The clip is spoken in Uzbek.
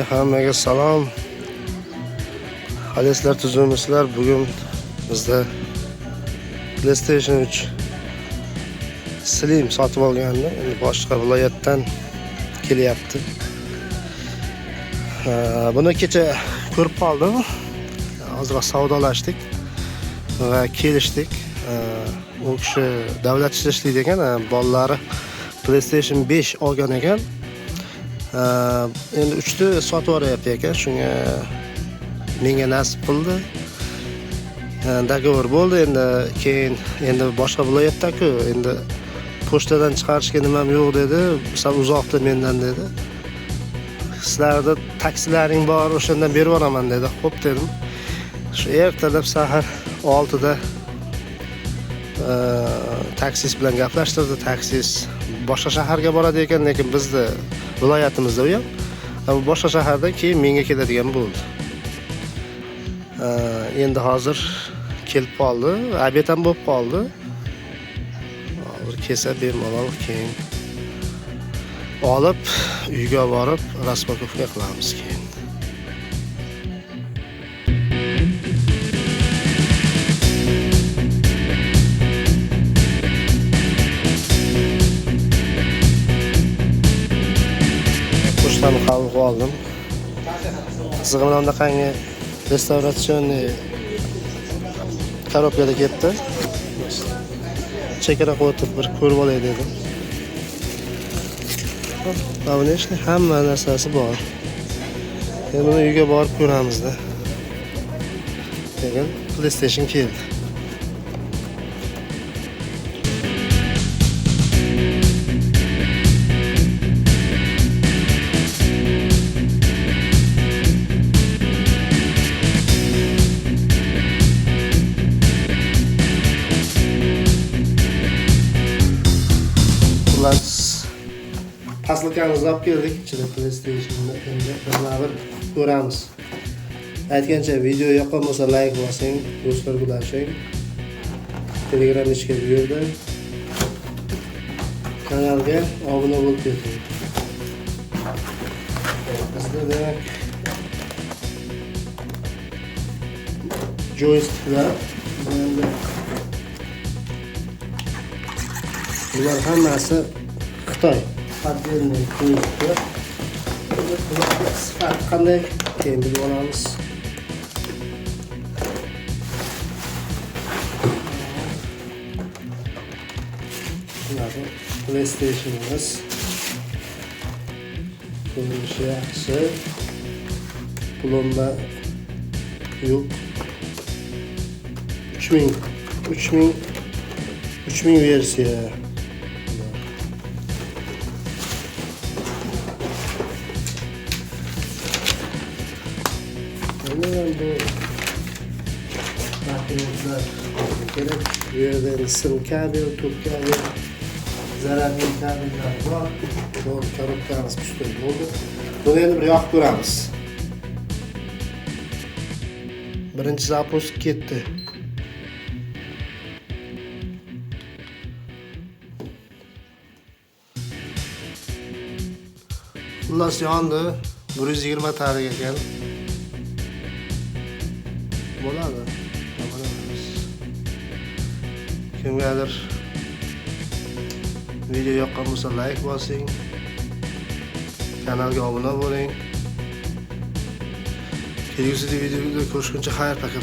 Hammaga salom. Halislar tuzumizlar. Bugun bizda PlayStation 3 Slim sotib olgandim. Endi boshqa viloyatdan kelyapti. Buni kecha ko'rib qoldim. Ozroq savdolashdik va kelishdik. U kishi davlat ishida ishlaydi ekan, bolalari PlayStation 5 olgan ekan. Endi 3 ni sotib olyapti ekan. Shunga menga nasib qildi. Dogovor bo'ldi. Endi boshqa viloyatda-ku, endi pochtadan chiqarishga nimam yo'q dedi. Sal uzoqda mendan dedi. Sizlarda taksilaring bor, o'shandan berib yuboraman dedi. Xo'p dedim. Shu ertalab sahar 6 da taksis bilan gaplashtirdi. Taksis boshqa shaharga boradi ekan, lekin bizda viloyatimizda u ham. Boshqa shaharda keyin menga keladigan bo'ldi. Endi hozir kelib qoldi, obed ham bo'lib qoldi. Hozir kelsa bemalol keyin olib uyga borib raspakovka qilamiz keyin. Pochtani qabul qildim. Qizig'i bunaqangi restavratsionniy korobkada ketdi. Chekara qo'yib bir ko'rib olay dedim. Mana ishni hamma narsasi bor. Endi buni uyga borib ko'ramizda. Degan PlayStation keldi. Taslikamizni olib keldik. Ichida PlayStation'ni endi bir ko'ramiz. Aytgancha video yoqqan bo'lsa like bosing, do'stlarga ulashing. Telegram ishga buyurdi. Kanalga obuna bo'lib keting. Bizda demak joysticklar, bular hammasi Xitoy. Отдельный joystick. Sifat qanday keyin bilib olamiz. Bularni PlayStation'imiz ko'rinishi yaxshi. Plomba yo'q. 3000 versiya. Bu makineler gerek bir yerden sim kabel, top kabel, zararlı kabeller var. Doğru korobkamız pişti oldu. Bunu endi bir yoqib ko'ramiz. Birinchi zapusk ketdi. Xullas yondi. 120 tarik ekan. Bo'ladi. Kimgadir video yoqqan bo'lsa like bosing. Kanalga obuna bo'ling. Kelgusi videoda ko'rishguncha xayr, paka.